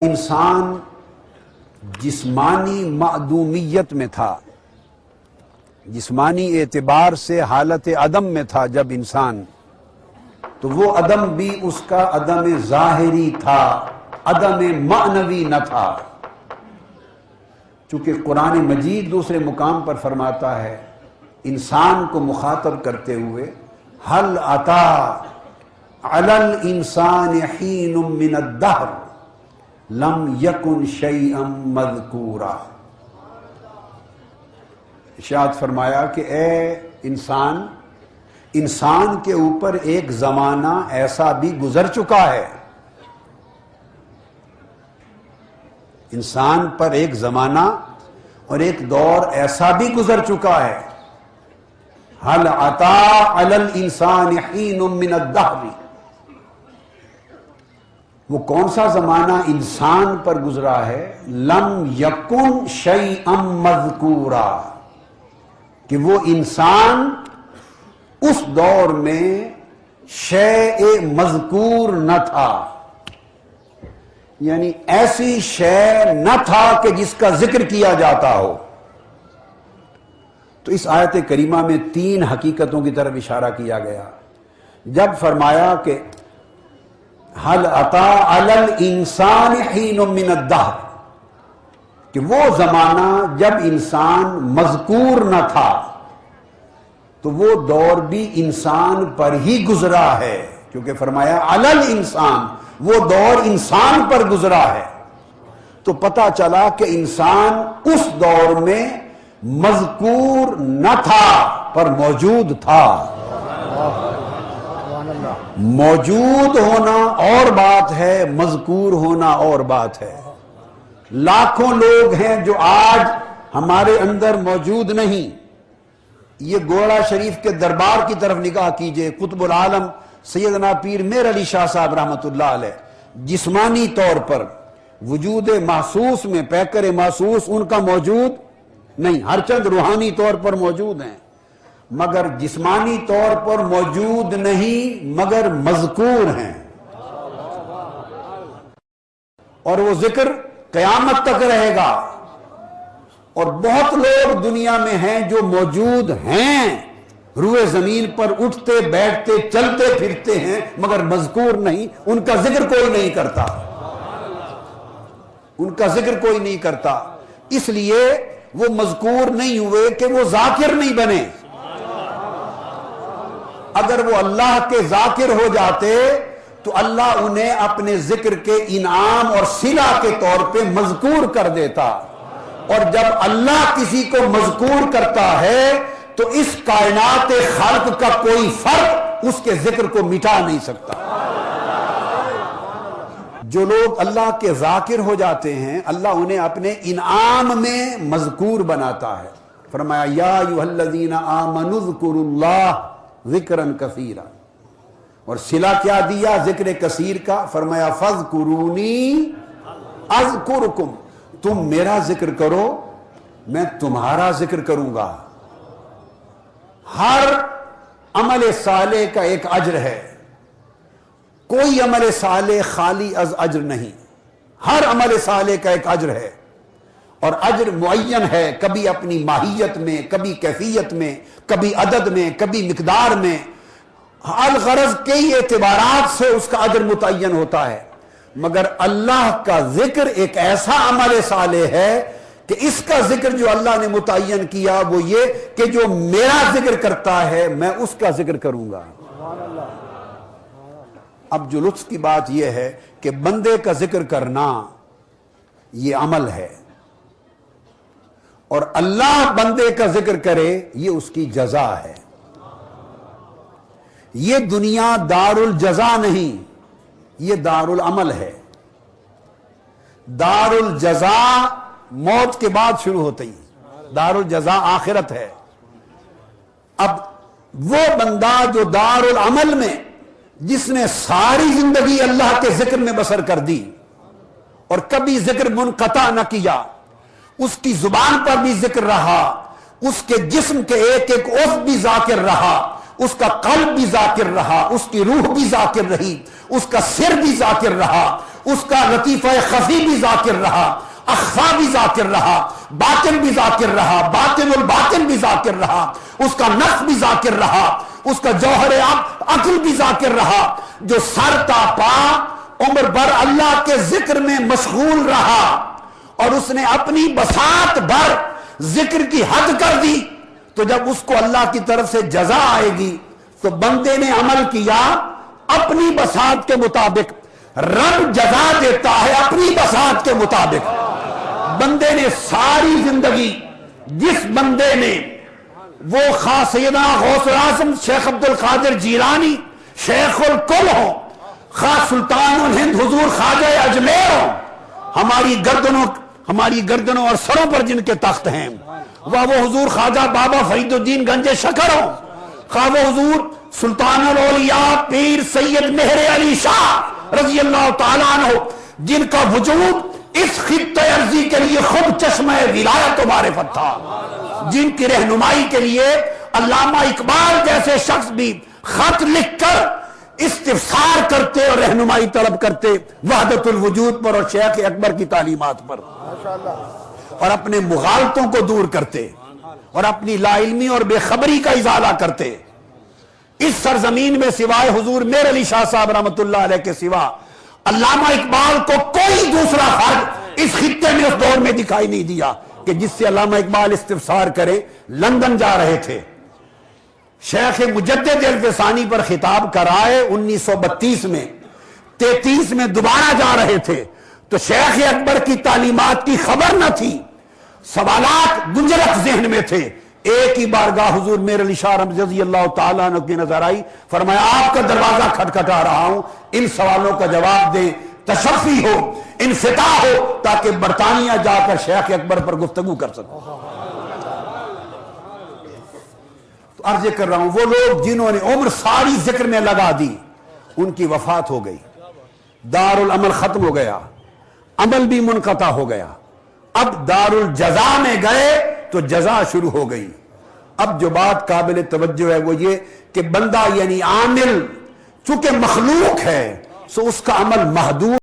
انسان جسمانی معدومیت میں تھا، جسمانی اعتبار سے حالت عدم میں تھا جب انسان، تو وہ عدم بھی اس کا عدم ظاہری تھا، عدم معنوی نہ تھا۔ چونکہ قرآن مجید دوسرے مقام پر فرماتا ہے انسان کو مخاطب کرتے ہوئے هل أتى على الإنسان حين من الدهر لم يكن شيئا مذكورا۔ ارشاد فرمایا کہ اے انسان کے اوپر ایک زمانہ ایسا بھی گزر چکا ہے، انسان پر ایک زمانہ اور ایک دور ایسا بھی گزر چکا ہے۔ هل أتى على الإنسان حين من الدهر، وہ کون سا زمانہ انسان پر گزرا ہے؟ لم یکن شیئا مذکورا، کہ وہ انسان اس دور میں شیء مذکور نہ تھا، یعنی ایسی شے نہ تھا کہ جس کا ذکر کیا جاتا ہو۔ تو اس آیت کریمہ میں تین حقیقتوں کی طرف اشارہ کیا گیا۔ جب فرمایا کہ هل أتى على الإنسان حين من الدهر، کہ وہ زمانہ جب انسان مذکور نہ تھا، تو وہ دور بھی انسان پر ہی گزرا ہے، کیونکہ فرمایا علی الانسان، وہ دور انسان پر گزرا ہے۔ تو پتہ چلا کہ انسان اس دور میں مذکور نہ تھا پر موجود تھا۔ موجود ہونا اور بات ہے، مذکور ہونا اور بات ہے۔ لاکھوں لوگ ہیں جو آج ہمارے اندر موجود نہیں۔ یہ گوڑا شریف کے دربار کی طرف نگاہ کیجئے، قطب العالم سیدنا پیر میر علی شاہ صاحب رحمۃ اللہ علیہ جسمانی طور پر وجود محسوس میں پیکر محسوس ان کا موجود نہیں، ہر چند روحانی طور پر موجود ہیں، مگر جسمانی طور پر موجود نہیں، مگر مذکور ہیں، اور وہ ذکر قیامت تک رہے گا۔ اور بہت لوگ دنیا میں ہیں جو موجود ہیں، روئے زمین پر اٹھتے بیٹھتے چلتے پھرتے ہیں، مگر مذکور نہیں، ان کا ذکر کوئی نہیں کرتا، ان کا ذکر کوئی نہیں کرتا۔ اس لیے وہ مذکور نہیں ہوئے کہ وہ ذاکر نہیں بنے۔ اگر وہ اللہ کے ذاکر ہو جاتے تو اللہ انہیں اپنے ذکر کے انعام اور صلہ کے طور پہ مذکور کر دیتا، اور جب اللہ کسی کو مذکور کرتا ہے تو اس کائنات خلق کا کوئی فرق اس کے ذکر کو مٹا نہیں سکتا۔ جو لوگ اللہ کے ذاکر ہو جاتے ہیں اللہ انہیں اپنے انعام میں مذکور بناتا ہے۔ فرمایا یا ایھا الذین آمنوا اذکروا اللہ ذکرا کثیرا، اور صلہ کیا دیا ذکر کثیر کا؟ فرمایا فاذکرونی اذکرکم، تم میرا ذکر کرو میں تمہارا ذکر کروں گا۔ ہر عمل صالح کا ایک اجر ہے، کوئی عمل صالح خالی از اجر نہیں، ہر عمل صالح کا ایک اجر ہے، اور اجر معین ہے، کبھی اپنی ماہیت میں، کبھی کیفیت میں، کبھی عدد میں، کبھی مقدار میں، الغرض کئی اعتبارات سے اس کا اجر متعین ہوتا ہے۔ مگر اللہ کا ذکر ایک ایسا عمل صالح ہے کہ اس کا ذکر جو اللہ نے متعین کیا وہ یہ کہ جو میرا ذکر کرتا ہے میں اس کا ذکر کروں گا۔ اب جو لطف کی بات یہ ہے کہ بندے کا ذکر کرنا یہ عمل ہے، اور اللہ بندے کا ذکر کرے یہ اس کی جزا ہے۔ یہ دنیا دار الجزا نہیں، یہ دار العمل ہے۔ دار الجزا موت کے بعد شروع ہوتی، دار الجزا آخرت ہے۔ اب وہ بندہ جو دار العمل میں، جس نے ساری زندگی اللہ کے ذکر میں بسر کر دی اور کبھی ذکر منقطع نہ کیا، اس کی زبان پر بھی ذکر رہا، اس کے جسم کے ایک ایک عضو بھی ذاکر رہا، اس کا قلب بھی ذاکر رہا، اس کی روح بھی ذاکر رہی، اس کا سر بھی ذاکر رہا، اس کا لطیفہ خفی بھی ذاکر رہا، اخفا بھی ذاکر رہا، باطن بھی ذاکر رہا، باطن الباطن بھی ذاکر رہا، اس کا نفس بھی ذاکر رہا، اس کا جوہر عقل بھی ذاکر رہا، جو سر تا پا عمر بھر اللہ کے ذکر میں مشغول رہا اور اس نے اپنی بساط بھر ذکر کی حد کر دی، تو جب اس کو اللہ کی طرف سے جزا آئے گی تو بندے نے عمل کیا اپنی بساط کے مطابق، رب جزا دیتا ہے اپنی بساط کے مطابق۔ بندے نے ساری زندگی، جس بندے نے وہ خاص سیدنا غوث العظم شیخ عبد القادر جیلانی شیخ الکل ہو، خاص سلطان الہند حضور خواجہ اجمیر ہو، ہماری گردنوں اور سروں پر جن کے تخت ہیں، وہ حضور خواجہ بابا فرید الدین گنج شکر ہو، خواہ وہ حضور سلطان الاولیاء پیر سید مہر علی شاہ رضی اللہ تعالیٰ عنہ، جن کا وجود اس خطہ ارضی کے لیے خود چشمہ ولایت و معرفت تھا، جن کی رہنمائی کے لیے علامہ اقبال جیسے شخص بھی خط لکھ کر استفسار کرتے اور رہنمائی طلب کرتے وحدت الوجود پر اور شیخ اکبر کی تعلیمات پر، اور اپنے مغالطوں کو دور کرتے اور اپنی لا علمی اور بے خبری کا ازالہ کرتے۔ اس سرزمین میں سوائے حضور میر علی شاہ صاحب رحمت اللہ علیہ کے سوا علامہ اقبال کو کوئی دوسرا فرد اس خطے میں اس دور میں دکھائی نہیں دیا کہ جس سے علامہ اقبال استفسار کرے۔ لندن جا رہے تھے، شیخ مجدد الفسانی پر خطاب کرائے 1932 میں، 33 میں دوبارہ جا رہے تھے تو شیخ اکبر کی تعلیمات کی خبر نہ تھی، سوالات گنجرف ذہن میں تھے۔ ایک ہی بارگاہ حضور میر علی شاہ رضی اللہ تعالیٰ عنہ کی نظر آئی، فرمایا آپ کا دروازہ کھٹکھٹا رہا ہوں، ان سوالوں کا جواب دیں، تشفی ہو، انفتاح ہو، تاکہ برطانیہ جا کر شیخ اکبر پر گفتگو کر سکو۔ تو عرض کر رہا ہوں، وہ لوگ جنہوں نے عمر ساری ذکر میں لگا دی، ان کی وفات ہو گئی، دار العمل ختم ہو گیا، عمل بھی منقطع ہو گیا، اب دار الجزا میں گئے تو جزا شروع ہو گئی۔ اب جو بات قابل توجہ ہے وہ یہ کہ بندہ یعنی عامل چونکہ مخلوق ہے، سو اس کا عمل محدود